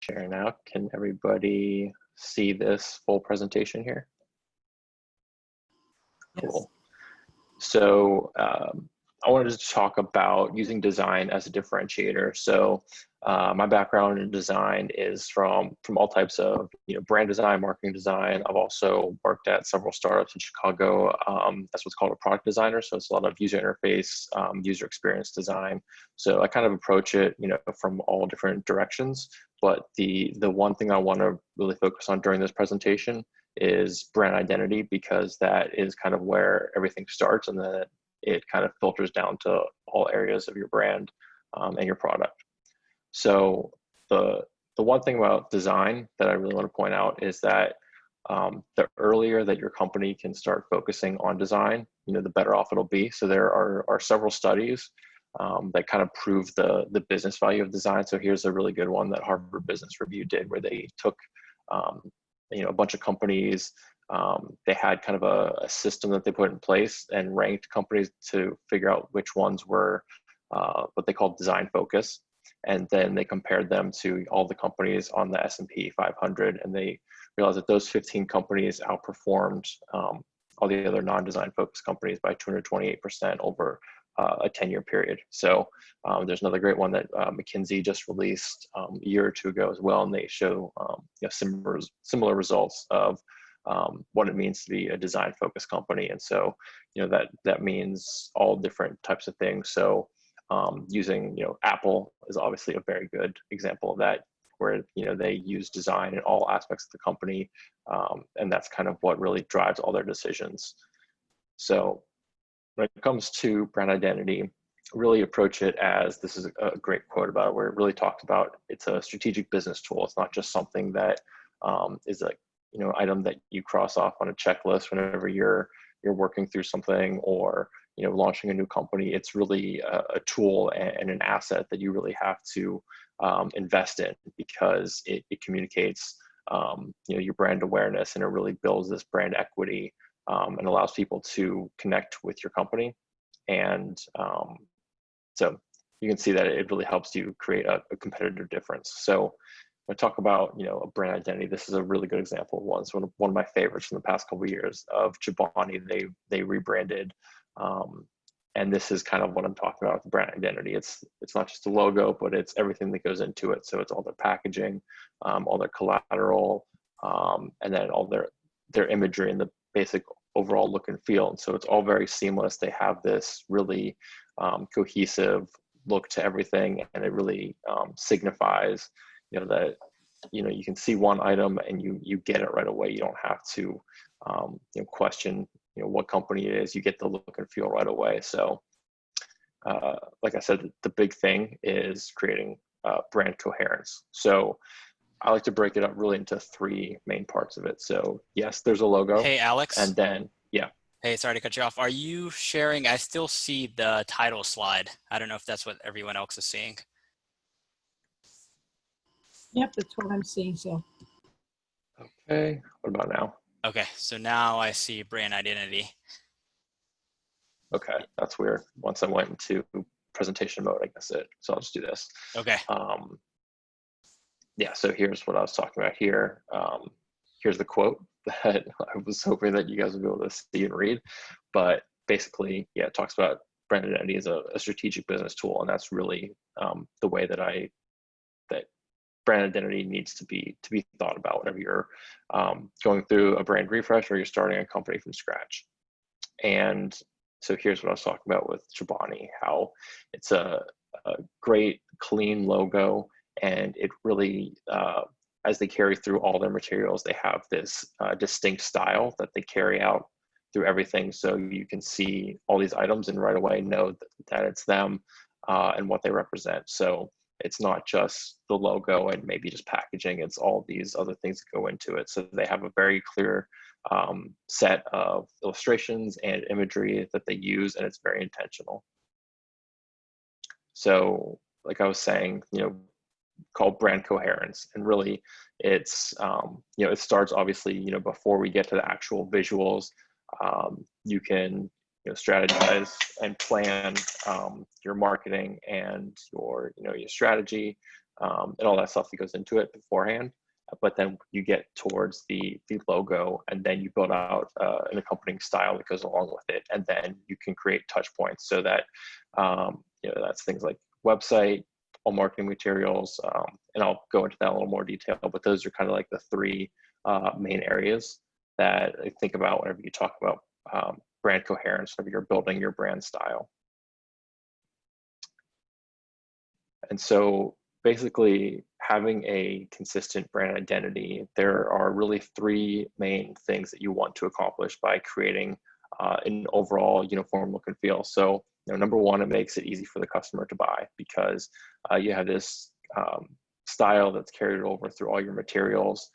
Share now. Can everybody see this full presentation here? Cool. So I wanted to talk about using design as a differentiator. So my background in design is from all types of brand design, marketing design. I've also worked at several startups in Chicago. That's what's called a product designer. So it's a lot of user interface, user experience design. So I kind of approach it, from all different directions. But the one thing I want to really focus on during this presentation is brand identity, because that is kind of where everything starts, and then it kind of filters down to all areas of your brand and your product. So the one thing about design that I really want to point out is that the earlier that your company can start focusing on design, the better off it'll be. So there are several studies that kind of prove the business value of design. So here's a really good one that Harvard Business Review did, where they took a bunch of companies. They had kind of a system that they put in place and ranked companies to figure out which ones were what they call design focus. And then they compared them to all the companies on the S&P 500, and they realized that those 15 companies outperformed all the other non-design focused companies by 228% over a 10-year period. So there's another great one that McKinsey just released a year or two ago as well, and they show similar results of what it means to be a design focused company. And so that means all different types of things. So using Apple is obviously a very good example of that, where they use design in all aspects of the company, and that's kind of what really drives all their decisions. So when it comes to brand identity, really approach it as, this is a great quote about it, where it really talks about it's a strategic business tool. It's not just something that is a item that you cross off on a checklist whenever you're working through something or launching a new company. It's really a tool and an asset that you really have to invest in, because it communicates your brand awareness, and it really builds this brand equity and allows people to connect with your company. And so you can see that it really helps you create a competitive difference. So when I talk about a brand identity, this is a really good example of one. So one of my favorites from the past couple of years of Chobani, they rebranded, and this is kind of what I'm talking about with brand identity. It's not just a logo, but it's everything that goes into it. So it's all their packaging, all their collateral, and then all their imagery and the basic overall look and feel. And so it's all very seamless. They have this really cohesive look to everything, and it really signifies that you can see one item and you get it right away. You don't have to question what company it is. You get the look and feel right away. So like I said, the big thing is creating brand coherence. So I like to break it up really into three main parts of it. So yes, there's a logo. Hey, Alex. And then, yeah. Hey, sorry to cut you off. Are you sharing? I still see the title slide. I don't know if that's what everyone else is seeing. Yep, that's what I'm seeing. So. Okay, what about now? Okay, so now I see brand identity. Okay, that's weird. Once I went into presentation mode, I guess so I'll just do this. Okay. Yeah, so here's what I was talking about here. Here's the quote that I was hoping that you guys would be able to see and read. But basically, yeah, it talks about brand identity as a strategic business tool, and that's really the way that brand identity needs to be thought about whenever you're going through a brand refresh or you're starting a company from scratch. And so here's what I was talking about with Chobani, how it's a great, clean logo, and it really, as they carry through all their materials, they have this distinct style that they carry out through everything. So you can see all these items and right away know that it's them and what they represent. So it's not just the logo and maybe just packaging, it's all these other things that go into it. So they have a very clear set of illustrations and imagery that they use, and it's very intentional. So like I was saying, called brand coherence, and really it's, it starts obviously, before we get to the actual visuals. You can strategize and plan your marketing and your strategy and all that stuff that goes into it beforehand. But then you get towards the logo, and then you build out an accompanying style that goes along with it, and then you can create touch points so that that's things like website, all marketing materials, and I'll go into that in a little more detail. But those are kind of like the three main areas that I think about whenever you talk about brand coherence, whenever you're building your brand style. And so basically, having a consistent brand identity, there are really three main things that you want to accomplish by creating an overall uniform look and feel. So, number one, it makes it easy for the customer to buy because you have this style that's carried over through all your materials.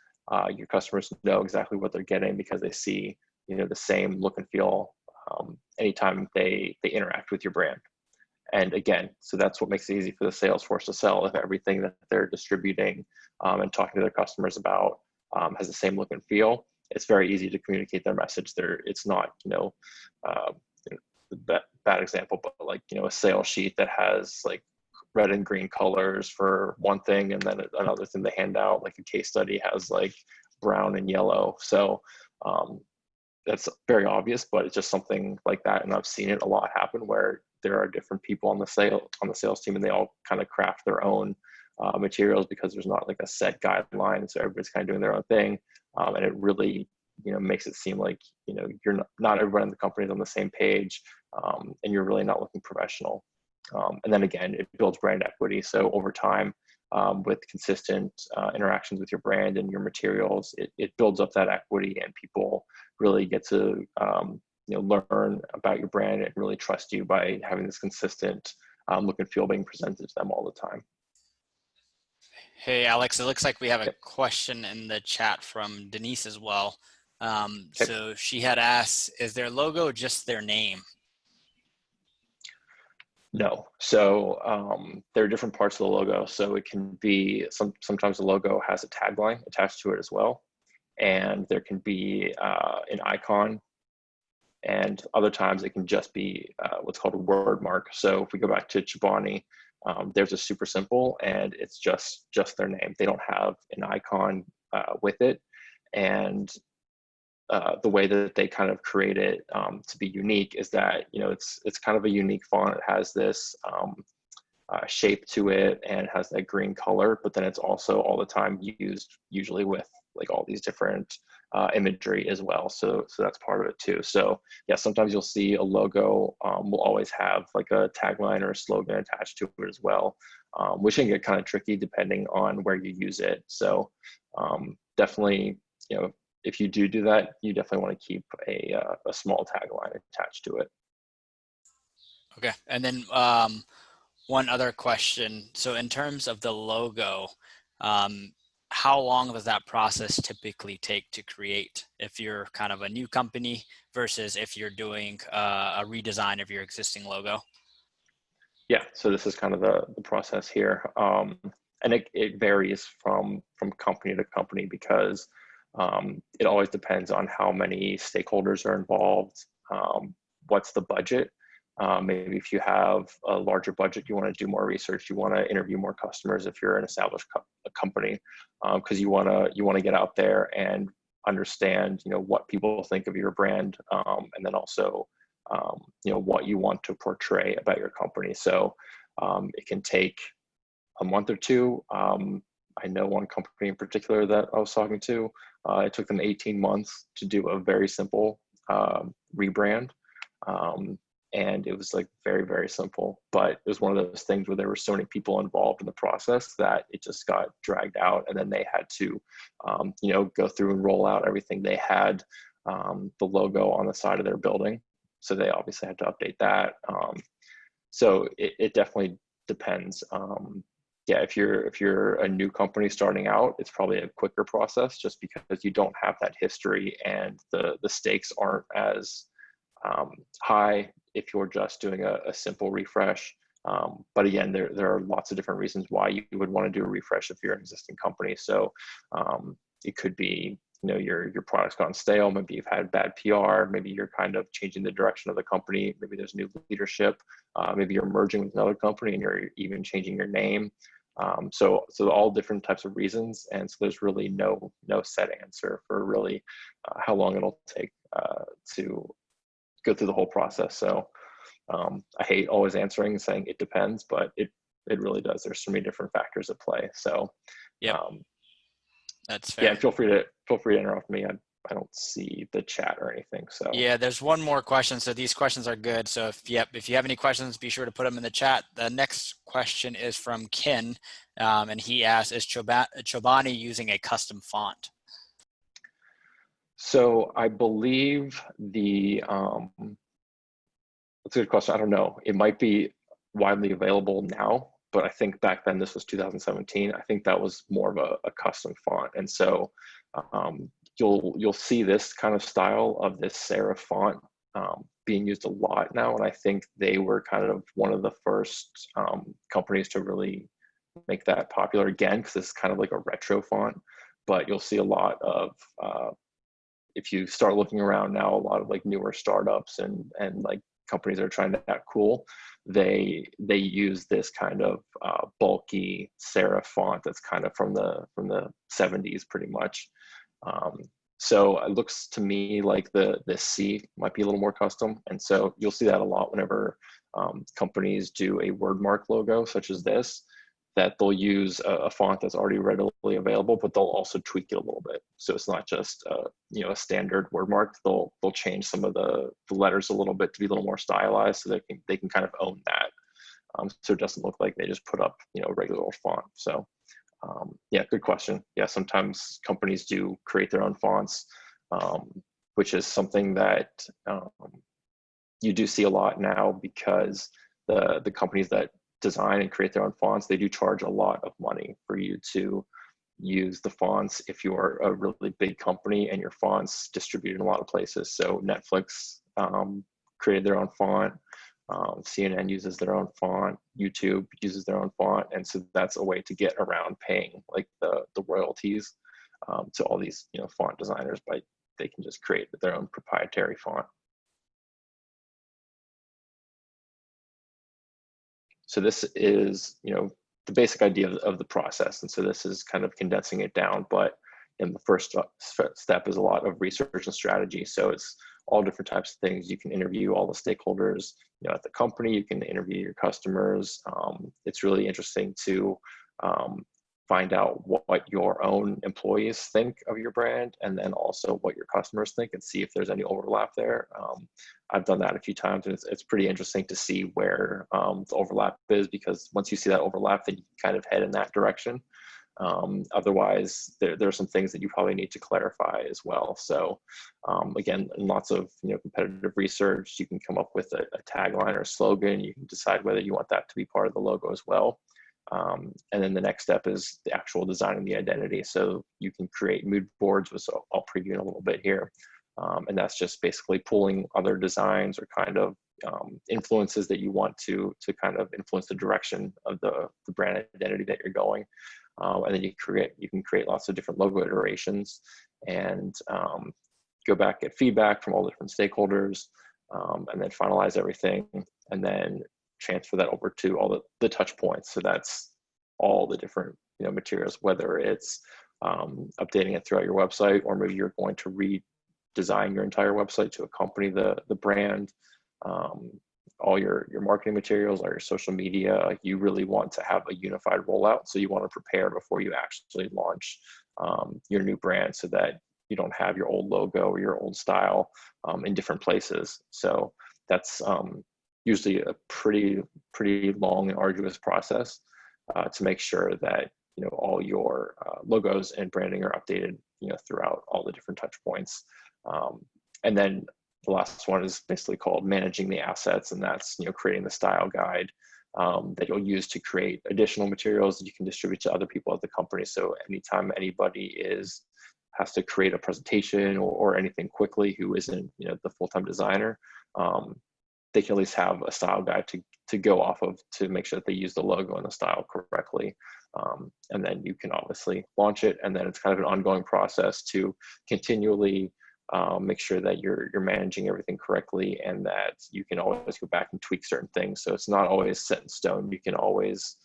Your customers know exactly what they're getting because they see, the same look and feel anytime they interact with your brand. And again, so that's what makes it easy for the sales force to sell. If everything that they're distributing and talking to their customers about has the same look and feel, it's very easy to communicate their message. It's not, bad example, but like, a sales sheet that has like red and green colors for one thing, and then another thing they hand out, like a case study, has like brown and yellow. So that's very obvious, but it's just something like that. And I've seen it a lot happen where there are different people on the sales team, and they all kind of craft their own materials because there's not like a set guideline. So everybody's kind of doing their own thing. And it really, makes it seem like, you're not everyone in the company is on the same page, and you're really not looking professional. And then again, it builds brand equity. So over time, with consistent interactions with your brand and your materials, it builds up that equity, and people really get to learn about your brand and really trust you by having this consistent look and feel being presented to them all the time. Hey, Alex, it looks like we have a question in the chat from Denise as well. So she had asked, is their logo just their name? No. So there are different parts of the logo. So it can be, sometimes the logo has a tagline attached to it as well. And there can be an icon. And other times it can just be what's called a word mark. So if we go back to Chobani, there's a super simple, and it's just their name. They don't have an icon with it. And the way that they kind of create it to be unique is that, it's kind of a unique font. It has this shape to it and has that green color, but then it's also all the time used usually with like all these different imagery as well. So that's part of it too. So yeah, sometimes you'll see a logo will always have like a tagline or a slogan attached to it as well, which can get kind of tricky depending on where you use it. So definitely, if you do that, you definitely want to keep a small tagline attached to it. Okay, and then one other question. So in terms of the logo, how long does that process typically take to create if you're kind of a new company versus if you're doing a redesign of your existing logo? Yeah, so this is kind of the process here. And it varies from company to company because it always depends on how many stakeholders are involved, what's the budget. Maybe if you have a larger budget, you want to do more research, you want to interview more customers if you're an established company, because you want to get out there and understand, what people think of your brand, and then also, what you want to portray about your company. So it can take a month or two. I know one company in particular that I was talking to, it took them 18 months to do a very simple rebrand. And it was like very, very simple, but it was one of those things where there were so many people involved in the process that it just got dragged out. And then they had to, go through and roll out everything. They had the logo on the side of their building, so they obviously had to update that. So it definitely depends. Yeah, if you're a new company starting out, it's probably a quicker process just because you don't have that history and the stakes aren't as high if you're just doing a simple refresh. But again, there are lots of different reasons why you would want to do a refresh if you're an existing company. So it could be, your product's gone stale. Maybe you've had bad PR. Maybe you're kind of changing the direction of the company. Maybe there's new leadership. Maybe you're merging with another company and you're even changing your name. So all different types of reasons, and so there's really no set answer for really how long it'll take to go through the whole process. So I hate always answering and saying it depends, but it really does. There's so many different factors at play. So Yep. That's fair. yeah, feel free to interrupt me. I don't see the chat or anything. So yeah, there's one more question. So these questions are good. So if you have any questions, be sure to put them in the chat. The next question is from Ken, and he asks, is Chobani using a custom font? So I believe that's a good question. I don't know. It might be widely available now, but I think back then, this was 2017. I think that was more of a custom font. And so you'll see this kind of style of this serif font being used a lot now. And I think they were kind of one of the first companies to really make that popular again, because it's kind of like a retro font. But you'll see a lot of, if you start looking around now, a lot of like newer startups and like companies that are trying to act cool, they use this kind of bulky serif font that's kind of from the 70s pretty much. So it looks to me like the C might be a little more custom, and so you'll see that a lot whenever companies do a word mark logo such as this, that they'll use a font that's already readily available, but they'll also tweak it a little bit. So it's not just a standard word mark. They'll change some of the letters a little bit to be a little more stylized, so they can kind of own that. So it doesn't look like they just put up a regular old font. So yeah, good question. Yeah, sometimes companies do create their own fonts, which is something that you do see a lot now, because the companies that design and create their own fonts, they do charge a lot of money for you to use the fonts if you are a really big company and your fonts distributed in a lot of places. So Netflix created their own font, CNN uses their own font, YouTube uses their own font, and so that's a way to get around paying like the royalties to all these font designers, but they can just create their own proprietary font. So this is, the basic idea of the process. And so this is kind of condensing it down, but in the first step is a lot of research and strategy. So it's all different types of things. You can interview all the stakeholders, at the company. You can interview your customers. It's really interesting to find out what your own employees think of your brand, and then also what your customers think, and see if there's any overlap there. I've done that a few times, and it's pretty interesting to see where the overlap is, because once you see that overlap, then you can kind of head in that direction. Otherwise, there are some things that you probably need to clarify as well. So again, in lots of competitive research, you can come up with a tagline or a slogan. You can decide whether you want that to be part of the logo as well. And then the next step is the actual design and the identity. So you can create mood boards, which I'll preview in a little bit here. And that's just basically pulling other designs or kind of influences that you want to kind of influence the direction of the brand identity that you're going. And then you can create lots of different logo iterations, and go back, get feedback from all different stakeholders, and then finalize everything, and then transfer that over to all the touch points. So that's all the different materials, whether it's updating it throughout your website, or maybe you're going to redesign your entire website to accompany the brand. All your marketing materials, all your social media, you really want to have a unified rollout. So you want to prepare before you actually launch your new brand, so that you don't have your old logo or your old style in different places. So that's usually a pretty long and arduous process to make sure that all your logos and branding are updated throughout all the different touch points. And then the last one is basically called managing the assets, and that's creating the style guide that you'll use to create additional materials that you can distribute to other people at the company. So anytime anybody has to create a presentation or anything quickly, who isn't the full-time designer, they can at least have a style guide to go off of, to make sure that they use the logo and the style correctly. And then you can obviously launch it, and then it's kind of an ongoing process to continually make sure that you're managing everything correctly, and that you can always go back and tweak certain things. So it's not always set in stone. You can always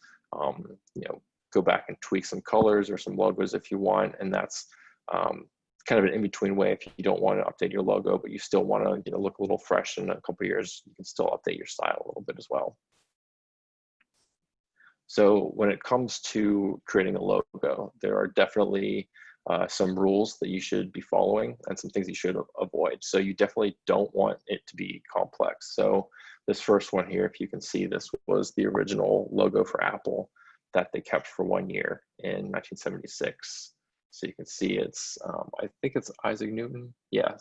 go back and tweak some colors or some logos if you want. And that's kind of an in-between way. If you don't want to update your logo, but you still want to, you know, look a little fresh in a couple of years, you can still update your style a little bit as well. So when it comes to creating a logo, there are definitely some rules that you should be following and some things you should avoid. So you definitely don't want it to be complex. So this first one here, if you can see, this was the original logo for Apple that they kept for 1 year in 1976. So you can see it's, I think it's Isaac Newton. Yeah.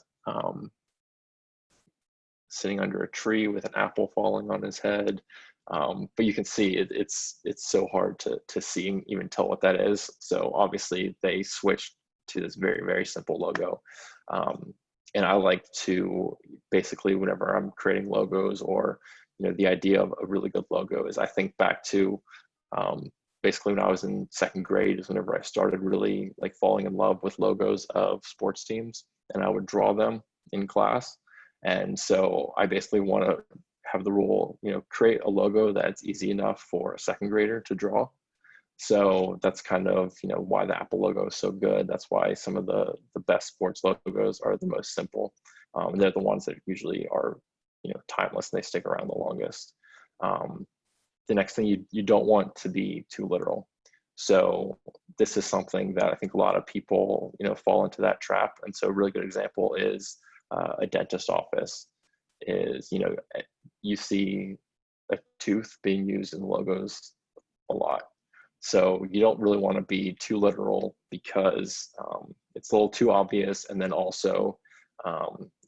Sitting under a tree with an apple falling on his head. But you can see it's so hard to see and even tell what that is. So obviously they switched to this very, very simple logo. And I like to basically, whenever I'm creating logos, or, you know, the idea of a really good logo is, I think back to basically when I was in 2nd grade is whenever I started really like falling in love with logos of sports teams, and I would draw them in class. And so I basically want to have the rule, you know, create a logo that's easy enough for a 2nd grader to draw. So that's kind of, you know, why the Apple logo is so good. That's why some of the best sports logos are the most simple. They're the ones that usually are, you know, timeless, and they stick around the longest. The next thing, you don't want to be too literal. So this is something that I think a lot of people, you know, fall into that trap. And so a really good example is a dentist office. Is, you know, you see a tooth being used in logos a lot. So you don't really want to be too literal, because it's a little too obvious. And then also,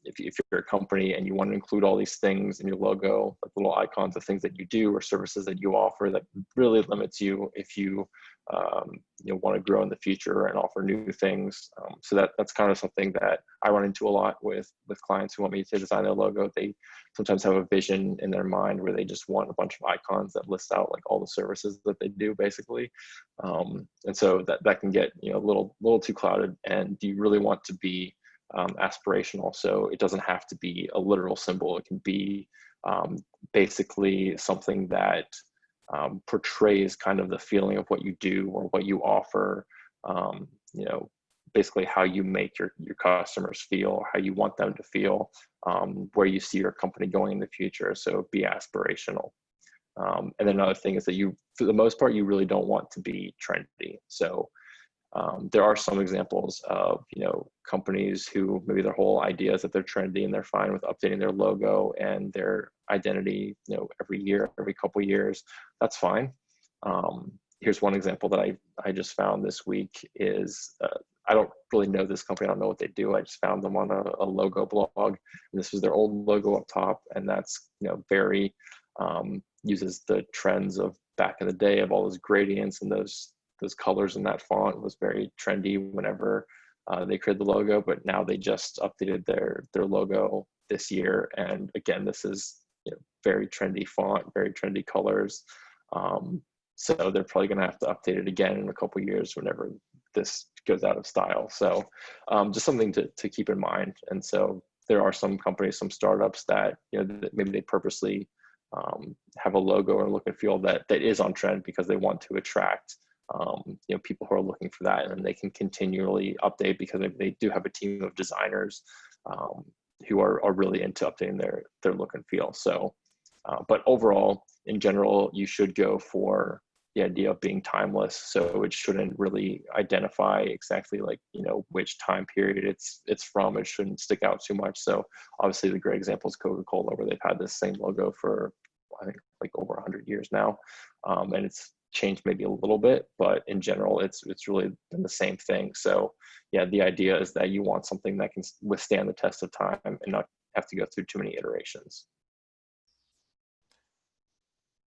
if you're a company and you want to include all these things in your logo, like little icons of things that you do or services that you offer, that really limits you if you, you know, want to grow in the future and offer new things. So that's kind of something that I run into a lot with clients who want me to design their logo. They sometimes have a vision in their mind where they just want a bunch of icons that list out like all the services that they do, basically. And so that can get, you know, a little too clouded. And you really want to be aspirational. So it doesn't have to be a literal symbol. It can be basically something that portrays kind of the feeling of what you do or what you offer, you know, basically how you make your customers feel, how you want them to feel, where you see your company going in the future. So be aspirational. And then another thing is that you, for the most part, you really don't want to be trendy. So there are some examples of, you know, companies who maybe their whole idea is that they're trendy and they're fine with updating their logo and their identity, you know, every year, every couple of years. That's fine. Here's one example that I just found this week is, I don't really know this company. I don't know what they do. I just found them on a logo blog, and this was their old logo up top. And that's, you know, very, uses the trends of back in the day of all those gradients and those colors in that font. Was very trendy whenever they created the logo, but now they just updated their logo this year. And again, this is, you know, very trendy font, very trendy colors. So they're probably going to have to update it again in a couple of years whenever this goes out of style. So just something to keep in mind. And so there are some companies, some startups that, you know, that maybe they purposely have a logo or look and feel that is on trend because they want to attract you know, people who are looking for that, and then they can continually update because they do have a team of designers who are really into updating their look and feel. So, but overall, in general, you should go for the idea of being timeless. So it shouldn't really identify exactly, like, you know, which time period it's from. It shouldn't stick out too much. So obviously the great example is Coca-Cola, where they've had this same logo for, I think, like over 100 years now, and it's changed maybe a little bit, but in general, it's really been the same thing. So yeah, the idea is that you want something that can withstand the test of time and not have to go through too many iterations.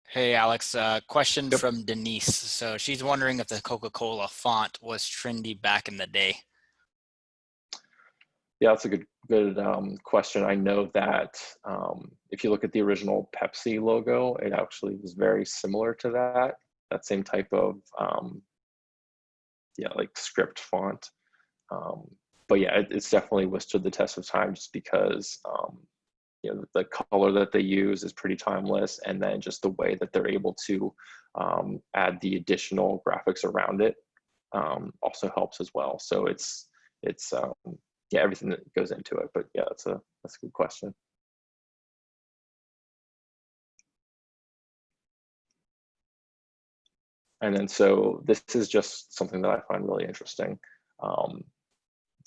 Hey, Alex, question Yep. from Denise. So she's wondering if the Coca-Cola font was trendy back in the day. Yeah, that's a good question. I know that if you look at the original Pepsi logo, it actually was very similar to that same type of yeah, like script font. But yeah, it's definitely withstood the test of time, just because the color that they use is pretty timeless, and then just the way that they're able to add the additional graphics around it also helps as well. So it's yeah, everything that goes into it. But yeah, that's a good question. And then so this is just something that I find really interesting.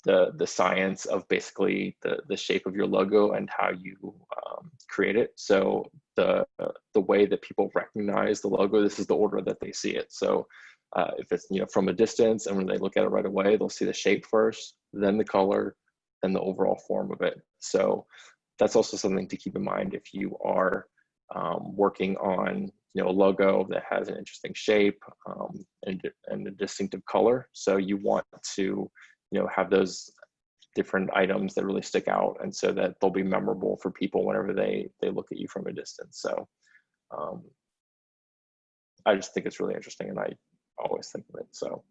The science of basically the shape of your logo and how you create it. So the way that people recognize the logo, this is the order that they see it. So if it's from a distance, and when they look at it right away, they'll see the shape first, then the color, then the overall form of it. So that's also something to keep in mind if you are working on a logo that has an interesting shape and a distinctive color. So you want to have those different items that really stick out, and so that they'll be memorable for people whenever they look at you from a distance. So I just think it's really interesting, and I always think of it. So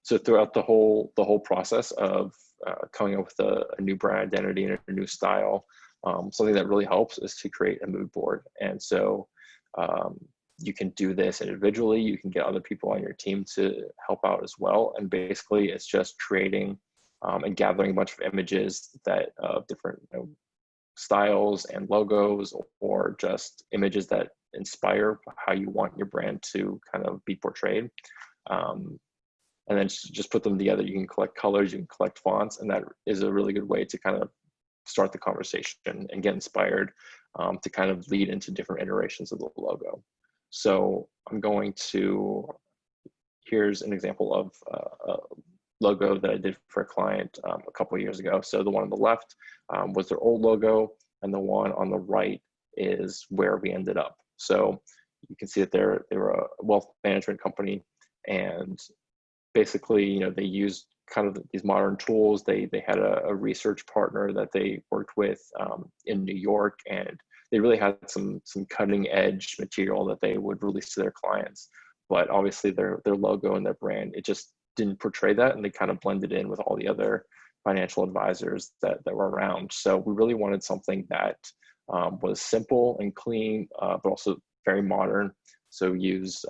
so throughout the whole process of coming up with a new brand identity and a new style, something that really helps is to create a mood board. And so you can do this individually. You can get other people on your team to help out as well. And basically, it's just creating and gathering a bunch of images that different styles and logos, or just images that inspire how you want your brand to kind of be portrayed. And then just put them together. You can collect colors, you can collect fonts, and that is a really good way to kind of start the conversation and get inspired to kind of lead into different iterations of the logo. So I'm going to, here's an example of a logo that I did for a client a couple of years ago. So the one on the left was their old logo, and the one on the right is where we ended up. So you can see that they were a wealth management company, and basically, they used kind of these modern tools. They had a research partner that they worked with in New York, and they really had some cutting edge material that they would release to their clients. But obviously their logo and their brand, it just didn't portray that, and they kind of blended in with all the other financial advisors that were around. So we really wanted something that was simple and clean, but also very modern. So use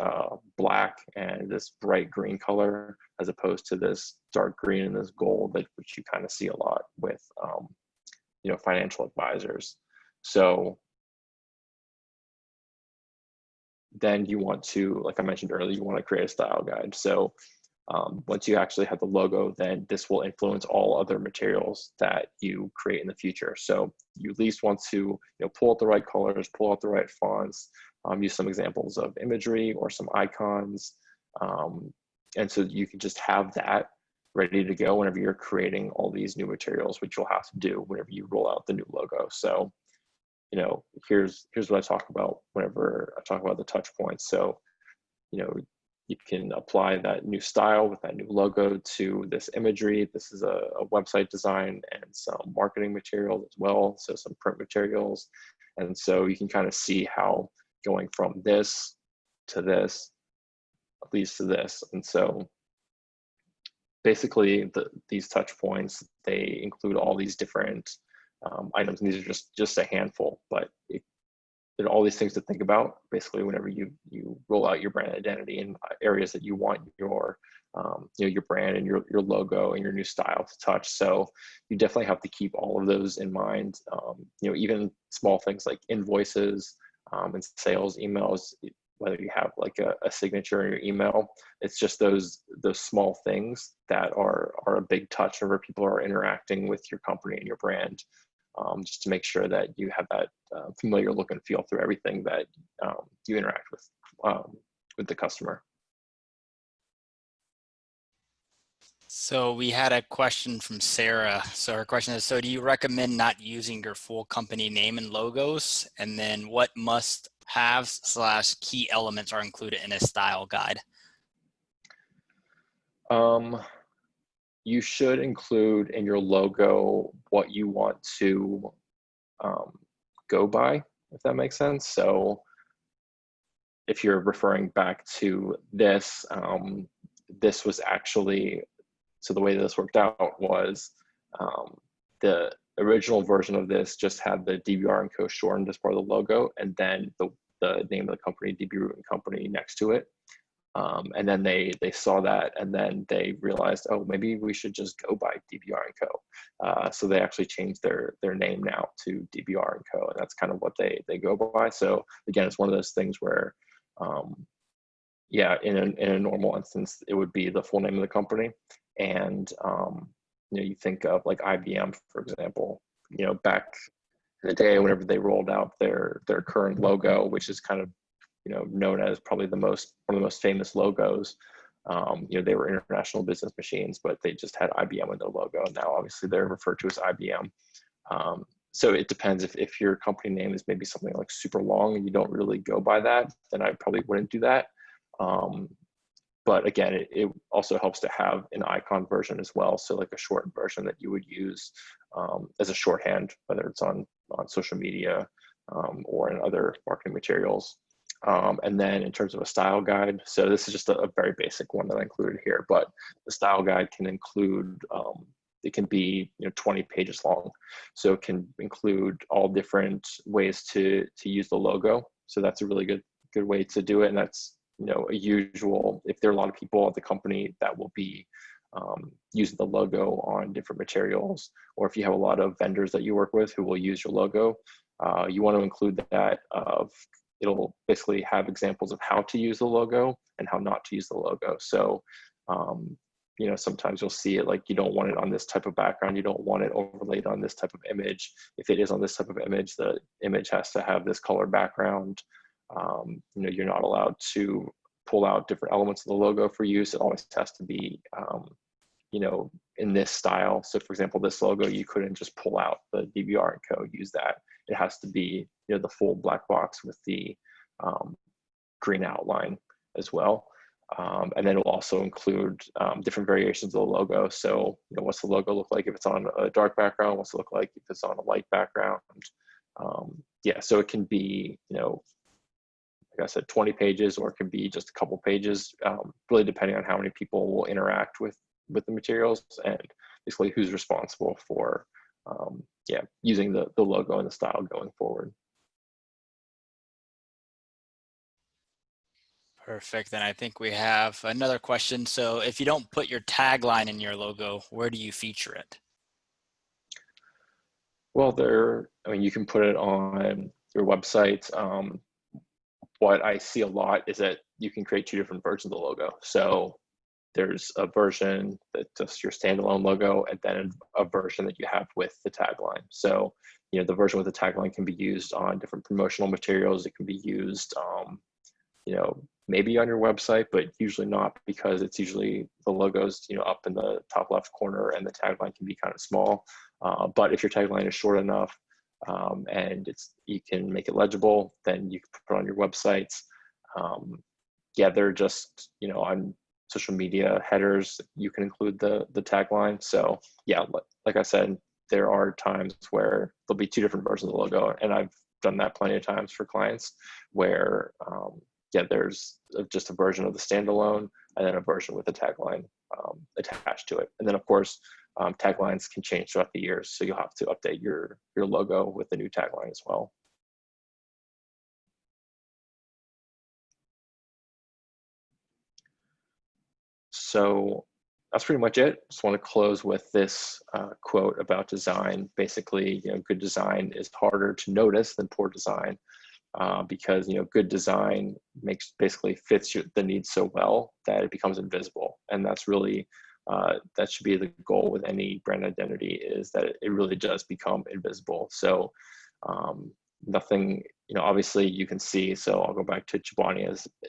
black and this bright green color, as opposed to this dark green and this gold, which you kind of see a lot with financial advisors. So then you want to, like I mentioned earlier, you want to create a style guide. So once you actually have the logo, then this will influence all other materials that you create in the future. So you at least want to pull out the right colors, pull out the right fonts, use some examples of imagery or some icons. And so you can just have that ready to go whenever you're creating all these new materials, which you'll have to do whenever you roll out the new logo. So here's what I talk about whenever I talk about the touch points. So you can apply that new style with that new logo to this imagery. This is a website design and some marketing materials as well, so some print materials. And so you can kind of see how going from this to this leads to this. And so basically these touch points, they include all these different items, and these are just a handful, but there are all these things to think about basically whenever you roll out your brand identity in areas that you want your your brand and your logo and your new style to touch. So you definitely have to keep all of those in mind. Even small things like invoices and sales emails, whether you have like a signature in your email, it's just those small things that are a big touch whenever people are interacting with your company and your brand. Just to make sure that you have that familiar look and feel through everything that you interact with the customer. So we had a question from Sarah. So her question is, so do you recommend not using your full company name and logos? And then what must-haves / key elements are included in a style guide? You should include in your logo what you want to go by, if that makes sense. So if you're referring back to this, this was actually, so the way this worked out was original version of this just had the DBR & Co. shortened as part of the logo, and then the name of the company, DB Root & Company, next to it. And then they saw that, and then they realized, oh, maybe we should just go by DBR & Co. So they actually changed their name now to DBR & Co. And that's kind of what they go by. So again, it's one of those things where, yeah, in a normal instance, it would be the full name of the company. And you think of like IBM, for example, back in the day, whenever they rolled out their current logo, which is kind of known as probably one of the most famous logos. They were international business machines, but they just had IBM in their logo. And now obviously they're referred to as IBM. So it depends. If your company name is maybe something like super long and you don't really go by that, then I probably wouldn't do that. But again, it also helps to have an icon version as well. So like a shortened version that you would use as a shorthand, whether it's on social media or in other marketing materials. And then in terms of a style guide, so this is just a very basic one that I included here, but the style guide can include, it can be 20 pages long. So it can include all different ways to use the logo. So that's a really good way to do it. And that's a usual, if there are a lot of people at the company that will be using the logo on different materials, or if you have a lot of vendors that you work with who will use your logo, you want to include that it'll basically have examples of how to use the logo and how not to use the logo. So, sometimes you'll see it like you don't want it on this type of background. You don't want it overlaid on this type of image. If it is on this type of image, the image has to have this color background. You're not allowed to pull out different elements of the logo for use. It always has to be, in this style. So for example, this logo, you couldn't just pull out the DBR & Co. use that. It has to be, the full black box with the green outline as well. And then it will also include different variations of the logo. So, what's the logo look like if it's on a dark background? What's it look like if it's on a light background? Yeah, so it can be, like I said, 20 pages, or it can be just a couple pages, really depending on how many people will interact with the materials and basically who's responsible for, using the logo and the style going forward. Perfect. Then I think we have another question. So if you don't put your tagline in your logo, where do you feature it? Well, you can put it on your website. What I see a lot is that you can create two different versions of the logo. So there's a version that's just your standalone logo, and then a version that you have with the tagline. So, the version with the tagline can be used on different promotional materials. It can be used, maybe on your website, but usually not, because it's usually the logo's, up in the top left corner and the tagline can be kind of small. But if your tagline is short enough, and you can make it legible, then you can put it on your websites. They're just, on social media headers, you can include the tagline. So yeah, like I said, there are times where there'll be two different versions of the logo, and I've done that plenty of times for clients where, there's just a version of the standalone and then a version with the tagline attached to it. And then of course, taglines can change throughout the years, so you'll have to update your logo with the new tagline as well. So that's pretty much it. Just want to close with this quote about design. Basically, good design is harder to notice than poor design, because good design basically fits the needs so well that it becomes invisible. And that's really that should be the goal with any brand identity, is that it really does become invisible. So nothing, obviously you can see. So I'll go back to Chobani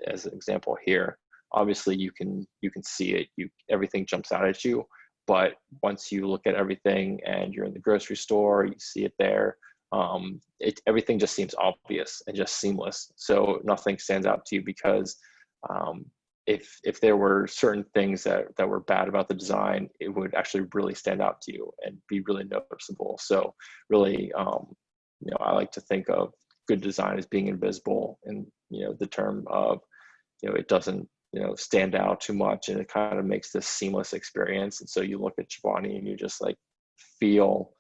as an example here. Obviously you can see it. Everything jumps out at you. But once you look at everything and you're in the grocery store, you see it there. Everything just seems obvious and just seamless. So nothing stands out to you, because if there were certain things that were bad about the design, it would actually really stand out to you and be really noticeable. So really, I like to think of good design as being invisible, and the term of, it doesn't stand out too much, and it kind of makes this seamless experience. And so you look at Chobani and you just like feel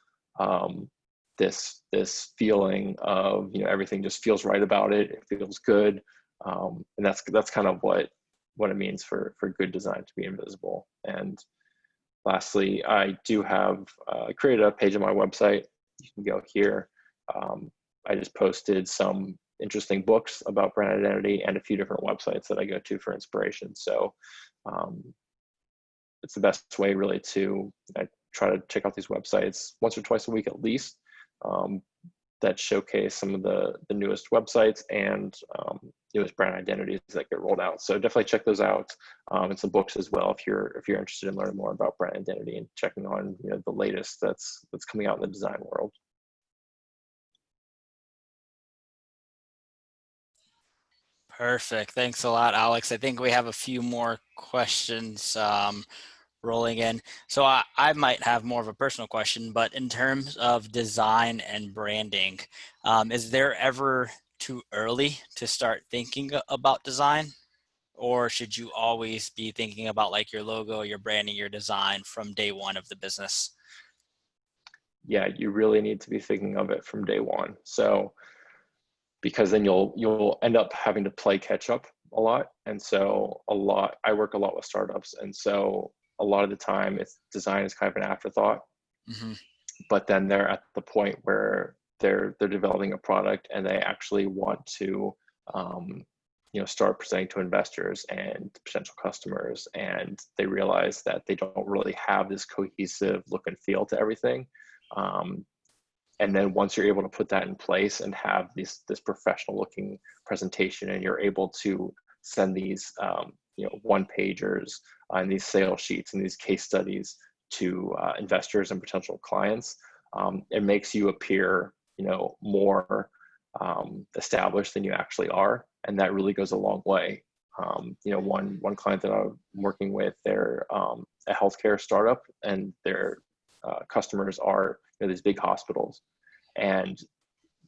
this feeling of, everything just feels right about it. It feels good. And that's kind of what it means for good design to be invisible. And lastly, I do have created a page on my website. You can go here. I just posted some interesting books about brand identity and a few different websites that I go to for inspiration. So it's the best way really I try to check out these websites once or twice a week at least, that showcase some of the newest websites and newest brand identities that get rolled out. So definitely check those out, and some books as well if you're interested in learning more about brand identity and checking on the latest that's coming out in the design world. Perfect. Thanks a lot, Alex. I think we have a few more questions rolling in. So I might have more of a personal question, but in terms of design and branding, is there ever too early to start thinking about design? Or should you always be thinking about like your logo, your branding, your design from day one of the business? Yeah, you really need to be thinking of it from day one. So because then you'll end up having to play catch up a lot. And so I work a lot with startups. And so a lot of the time design is kind of an afterthought, but then they're at the point where they're developing a product and they actually want to, start presenting to investors and potential customers. And they realize that they don't really have this cohesive look and feel to everything. And then once you're able to put that in place and have this professional looking presentation, and you're able to send these one pagers and these sales sheets and these case studies to investors and potential clients, it makes you appear more established than you actually are, and that really goes a long way. One client that I'm working with, they're a healthcare startup, and their customers are these big hospitals. And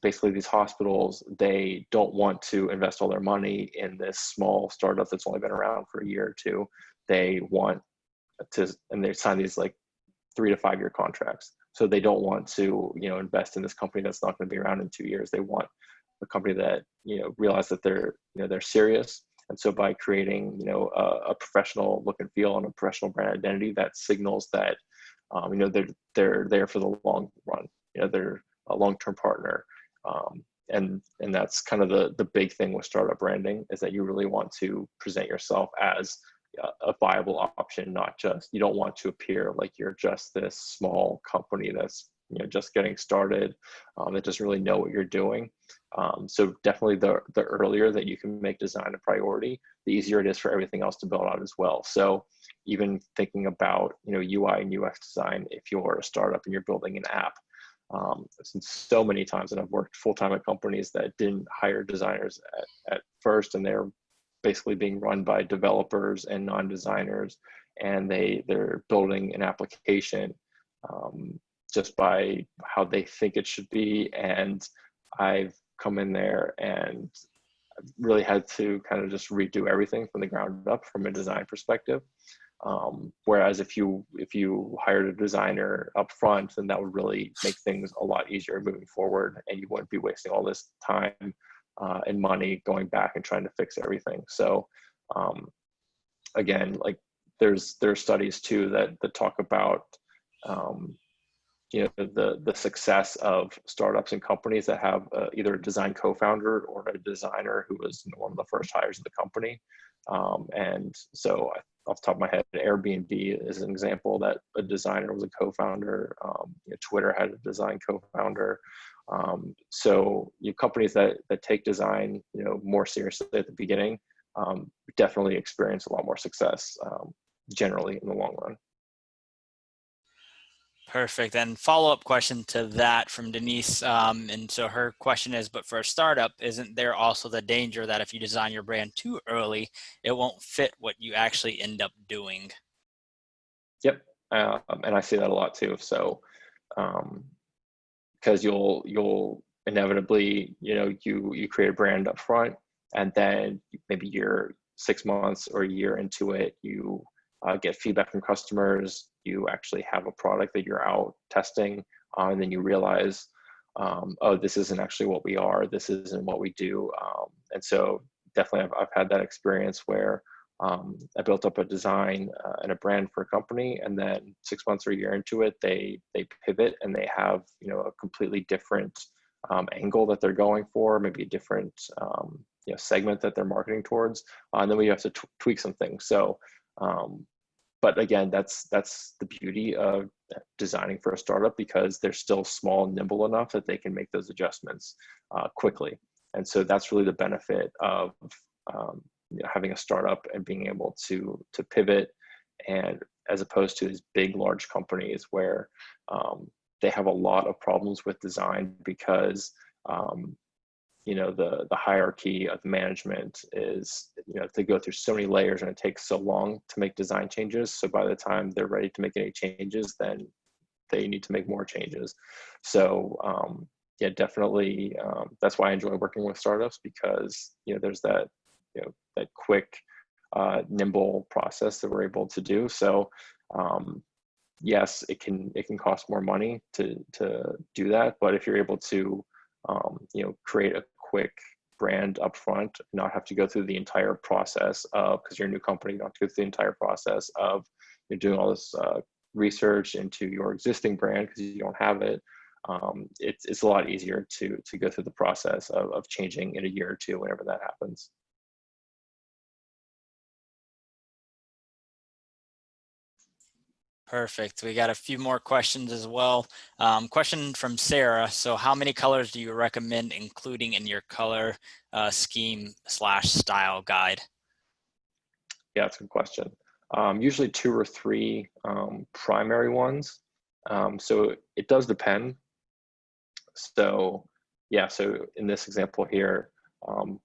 basically these hospitals, they don't want to invest all their money in this small startup that's only been around for a year or two. They want to, and they sign these like 3 to 5 year contracts. So they don't want to, invest in this company that's not going to be around in 2 years. They want a company that, realize that they're serious. And so by creating, a professional look and feel and a professional brand identity, that signals that, they're there for the long run. They're a long-term partner. And that's kind of the big thing with startup branding, is that you really want to present yourself as a viable option, not just, you don't want to appear like you're just this small company that's just getting started, that doesn't really know what you're doing. So definitely the earlier that you can make design a priority, the easier it is for everything else to build out as well. So even thinking about UI and UX design, if you're a startup and you're building an app, I've seen so many times, and I've worked full-time at companies that didn't hire designers at first, and they're basically being run by developers and non-designers, and they're building an application just by how they think it should be. And I've come in there and really had to kind of just redo everything from the ground up from a design perspective. Whereas if you hired a designer up front, then that would really make things a lot easier moving forward, and you wouldn't be wasting all this time and money going back and trying to fix everything. So again, like there's studies too that talk about the success of startups and companies that have either a design co-founder or a designer who was one of the first hires of the company. And so off the top of my head, Airbnb is an example that a designer was a co-founder. Twitter had a design co-founder. So companies that take design more seriously at the beginning definitely experience a lot more success generally in the long run. Perfect. And follow-up question to that from Denise. And so her question is, but for a startup, isn't there also the danger that if you design your brand too early, it won't fit what you actually end up doing? Yep. And I see that a lot too. So, because you'll inevitably, you create a brand up front, and then maybe you're 6 months or a year into it, you get feedback from customers, you actually have a product that you're out testing, and then you realize, oh, this isn't actually what we are, this isn't what we do. And so definitely I've had that experience where I built up a design and a brand for a company, and then 6 months or a year into it, they pivot and they have, you know, a completely different angle that they're going for, maybe a different you know, segment that they're marketing towards, and then we have to tweak some things. So, but again, that's the beauty of designing for a startup, because they're still small and nimble enough that they can make those adjustments quickly. And so that's really the benefit of you know, having a startup and being able to pivot, and as opposed to these big, large companies where they have a lot of problems with design because you know, the hierarchy of management is, you know, they go through so many layers and it takes so long to make design changes. So by the time they're ready to make any changes, then they need to make more changes. So yeah, definitely. That's why I enjoy working with startups, because, you know, there's that, you know, that quick, nimble process that we're able to do. So yes, it can cost more money to do that, but if you're able to you know, create a quick brand upfront, not have to go through the entire process of, because you're a new company, you don't have to go through the entire process of you're doing all this research into your existing brand because you don't have it. It's a lot easier to go through the process of changing in a year or two whenever that happens. Perfect. We got a few more questions as well. Question from Sarah. So how many colors do you recommend including in your color scheme / style guide? Yeah, that's a good question. Usually 2 or 3 primary ones. So it does depend. So yeah, so in this example here,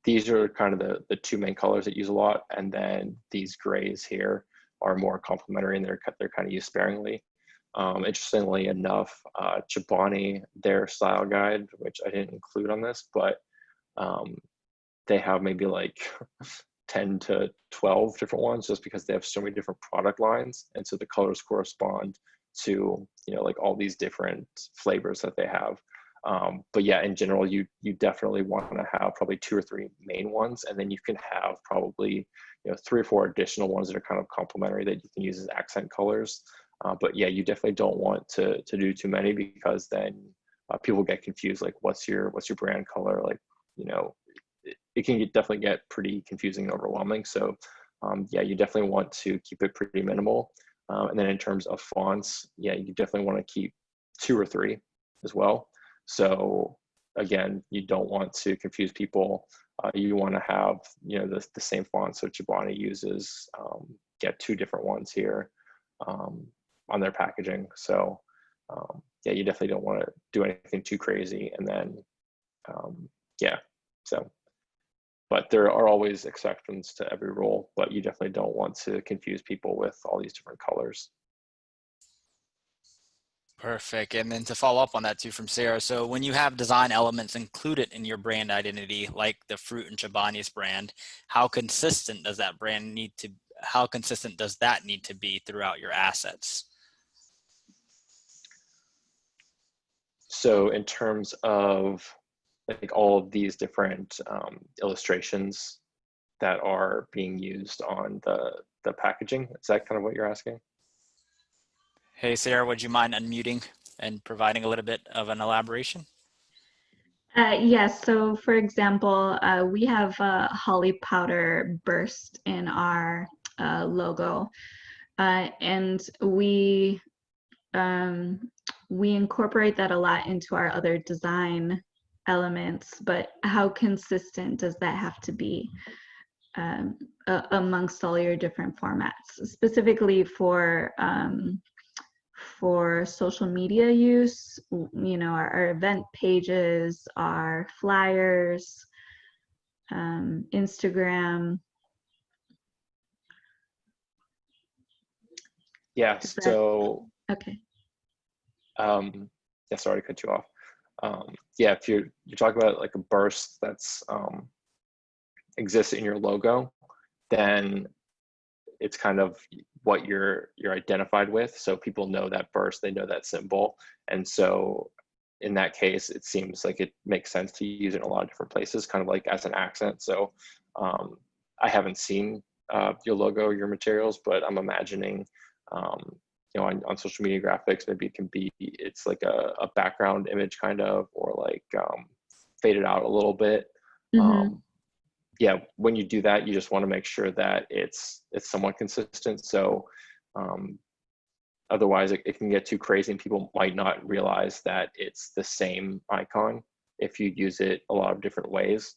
these are kind of the 2 main colors that use a lot, and then these grays here are more complementary, and they're kind of used sparingly. Interestingly enough, Chobani, their style guide, which I didn't include on this, but they have maybe like 10 to 12 different ones, just because they have so many different product lines, and so the colors correspond to, you know, like all these different flavors that they have. But yeah, in general, you definitely want to have probably 2 or 3 main ones, and then you can have probably, you know, 3 or 4 additional ones that are kind of complementary that you can use as accent colors. But yeah, you definitely don't want to do too many, because then people get confused, like what's your brand color, like, you know, it can definitely get pretty confusing and overwhelming. So yeah, you definitely want to keep it pretty minimal. And then in terms of fonts, yeah, you definitely want to keep 2 or 3 as well. So again, you don't want to confuse people. You want to have, you know, the same font. So Chobani uses get 2 different ones here on their packaging. So yeah, you definitely don't want to do anything too crazy. And then yeah, so, but there are always exceptions to every rule, but you definitely don't want to confuse people with all these different colors. Perfect. And then to follow up on that too from Sarah, so when you have design elements included in your brand identity, like the Fruit and Chobani's brand, how consistent does that need to be throughout your assets? So in terms of like all of these different illustrations that are being used on the packaging, is that kind of what you're asking? Hey, Sarah, would you mind unmuting and providing a little bit of an elaboration? Yes, so for example, we have a holly powder burst in our logo, and we incorporate that a lot into our other design elements, but how consistent does that have to be amongst all your different formats, specifically for social media use, you know, our event pages, our flyers, Instagram. Yeah, so okay. Yeah, sorry to cut you off. Yeah, if you're talking about like a burst that's exists in your logo, then it's kind of what you're identified with. So people know that burst, they know that symbol. And so in that case, it seems like it makes sense to use it in a lot of different places, kind of like as an accent. So I haven't seen your logo, your materials, but I'm imagining, you know, on social media graphics, maybe it can be, it's like a background image kind of, or like faded out a little bit. Yeah, when you do that, you just want to make sure that it's somewhat consistent. So otherwise it can get too crazy and people might not realize that it's the same icon if you use it a lot of different ways.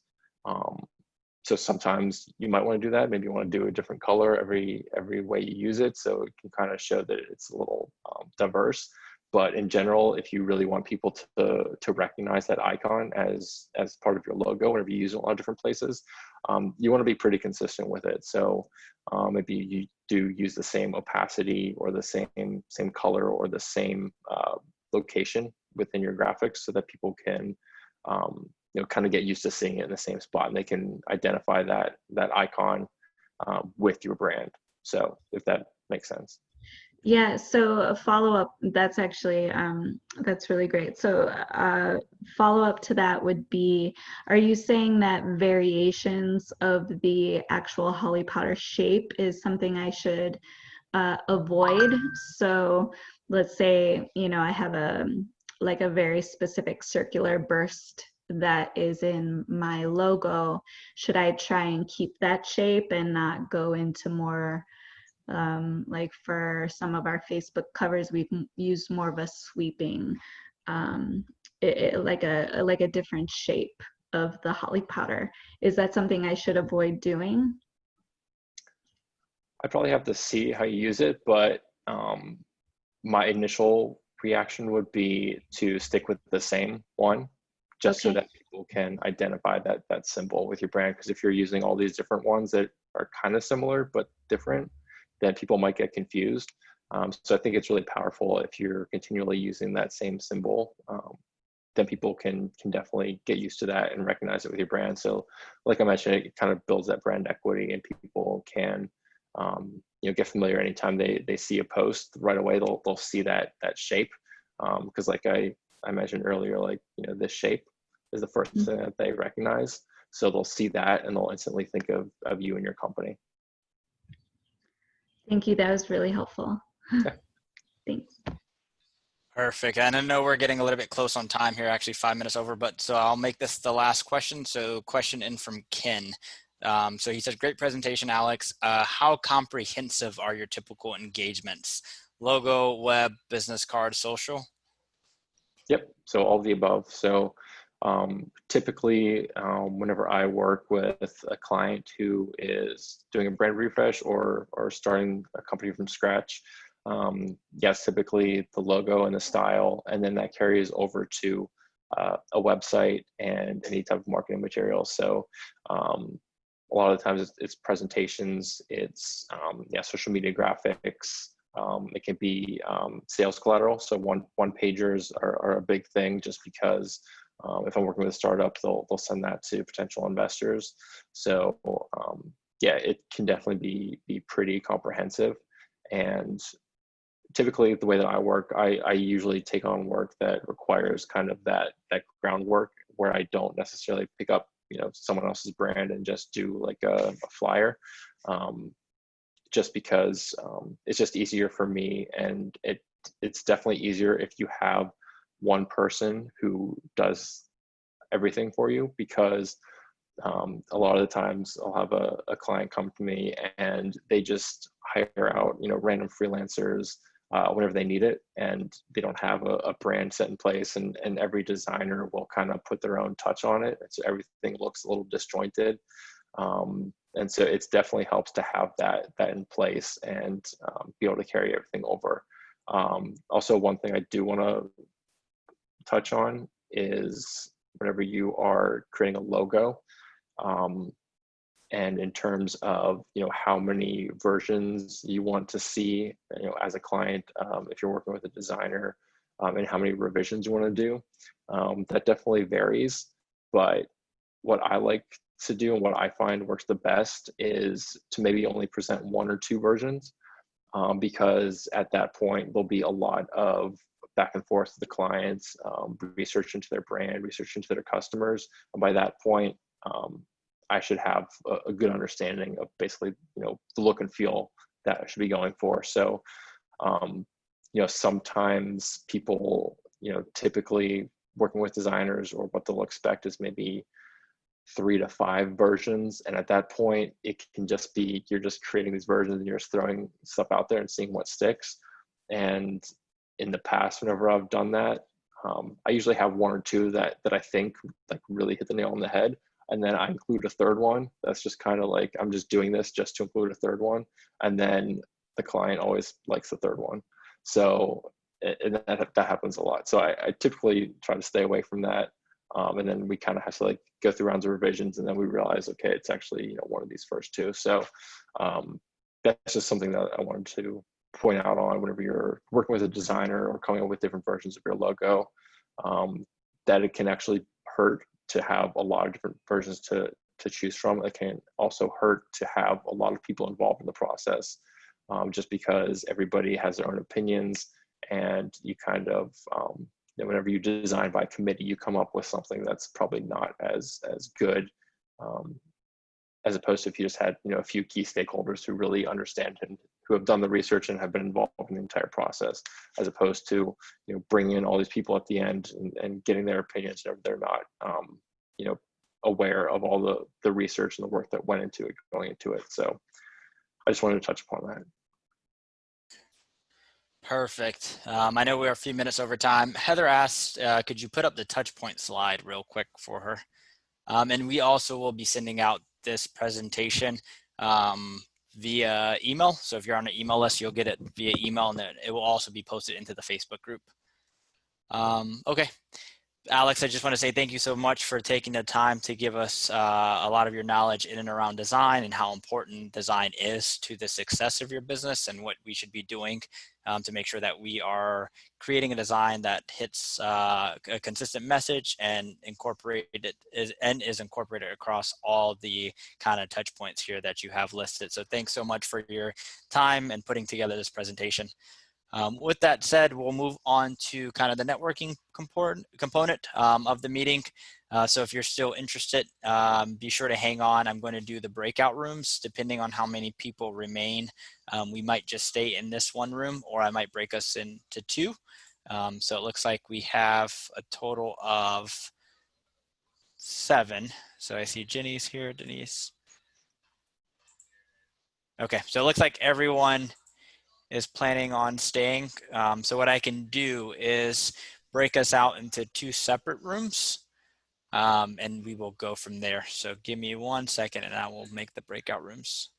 So sometimes you might want to do that. Maybe you want to do a different color every way you use it, so it can kind of show that it's a little diverse. But in general, if you really want people to recognize that icon as part of your logo whenever you use it in a lot of different places, you want to be pretty consistent with it. So maybe you do use the same opacity or the same color or the same location within your graphics, so that people can you know, kind of get used to seeing it in the same spot, and they can identify that icon with your brand. So if that makes sense. Yeah, so a follow-up, that's actually, that's really great. So follow-up to that would be, are you saying that variations of the actual Holly Potter shape is something I should avoid? So let's say, you know, I have like a very specific circular burst that is in my logo. Should I try and keep that shape and not go into more, like for some of our Facebook covers, we've used more of a sweeping, like a different shape of the Holly Potter. Is that something I should avoid doing? I probably have to see how you use it, but my initial reaction would be to stick with the same one, just so that people can identify that symbol with your brand. Because if you're using all these different ones that are kind of similar but different, then people might get confused. So I think it's really powerful if you're continually using that same symbol. Then people can definitely get used to that and recognize it with your brand. So like I mentioned, it kind of builds that brand equity, and people can you know, get familiar. Anytime they see a post, right away they'll see that shape, because like I mentioned earlier, like, you know, this shape is the first thing that they recognize. So they'll see that and they'll instantly think of you and your company. Thank you. That was really helpful. Yeah. Thanks. Perfect. And I know we're getting a little bit close on time here, actually 5 minutes over, but so I'll make this the last question. So question in from Ken. So he said, great presentation, Alex. How comprehensive are your typical engagements? Logo, web, business card, social? Yep. So all of the above. So typically, whenever I work with a client who is doing a brand refresh or starting a company from scratch, yes, typically the logo and the style, and then that carries over to a website and any type of marketing material. So a lot of the times it's presentations, it's social media graphics. It can be sales collateral. So one pagers are a big thing, just because if I'm working with a startup, they'll send that to potential investors. So yeah, it can definitely be pretty comprehensive. And typically the way that I work, I usually take on work that requires kind of that groundwork, where I don't necessarily pick up, you know, someone else's brand and just do like a flyer. Just because it's just easier for me, and it's definitely easier if you have one person who does everything for you, because a lot of the times I'll have a client come to me and they just hire out, you know, random freelancers whenever they need it, and they don't have a brand set in place, and every designer will kind of put their own touch on it, so everything looks a little disjointed. And so it's definitely helps to have that in place and be able to carry everything over. Also, one thing I do want to touch on is whenever you are creating a logo, and in terms of, you know, how many versions you want to see, you know, as a client, if you're working with a designer, and how many revisions you want to do, that definitely varies. But what I like to do and what I find works the best is to maybe only present one or two versions. because at that point there'll be a lot of back and forth with the clients, research into their brand, research into their customers, and by that point, I should have a good understanding of basically, the look and feel that I should be going for. So, sometimes people, typically working with designers, or what they'll expect is maybe 3 to 5 versions. And at that point, it can just be, you're just creating these versions and you're just throwing stuff out there and seeing what sticks. And in the past, whenever I've done that, I usually have 1 or 2 that I think like really hit the nail on the head. And then I include a third one. That's just kind of like, I'm just doing this just to include a third one. And then the client always likes the third one. So and that happens a lot. So I typically try to stay away from that. And then we kind of have to like go through rounds of revisions, and then we realize, okay, it's actually, one of these first 2. So that's just something that I wanted to point out on whenever you're working with a designer or coming up with different versions of your logo, that it can actually hurt to have a lot of different versions to choose from. It can also hurt to have a lot of people involved in the process, just because everybody has their own opinions, and you kind of, whenever you design by committee, you come up with something that's probably not as good, as opposed to if you just had, a few key stakeholders who really understand and who have done the research and have been involved in the entire process, as opposed to, bringing in all these people at the end and getting their opinions whenever they're not, aware of all the research and the work that went into it, going into it. So I just wanted to touch upon that. Perfect. I know we're a few minutes over time. Heather asked, could you put up the touch point slide real quick for her? And we also will be sending out this presentation via email. So if you're on an email list, you'll get it via email, and then it will also be posted into the Facebook group. Okay. Alex, I just want to say thank you so much for taking the time to give us a lot of your knowledge in and around design, and how important design is to the success of your business, and what we should be doing to make sure that we are creating a design that hits a consistent message and is incorporated across all the kind of touch points here that you have listed. So thanks so much for your time and putting together this presentation. With that said, we'll move on to kind of the networking component of the meeting. So if you're still interested, be sure to hang on. I'm going to do the breakout rooms depending on how many people remain. We might just stay in this one room, or I might break us into 2. So it looks like we have a total of 7. So I see Jenny's here, Denise. Okay, so it looks like everyone is planning on staying. So what I can do is break us out into 2 separate rooms, and we will go from there. So give me 1 second and I will make the breakout rooms.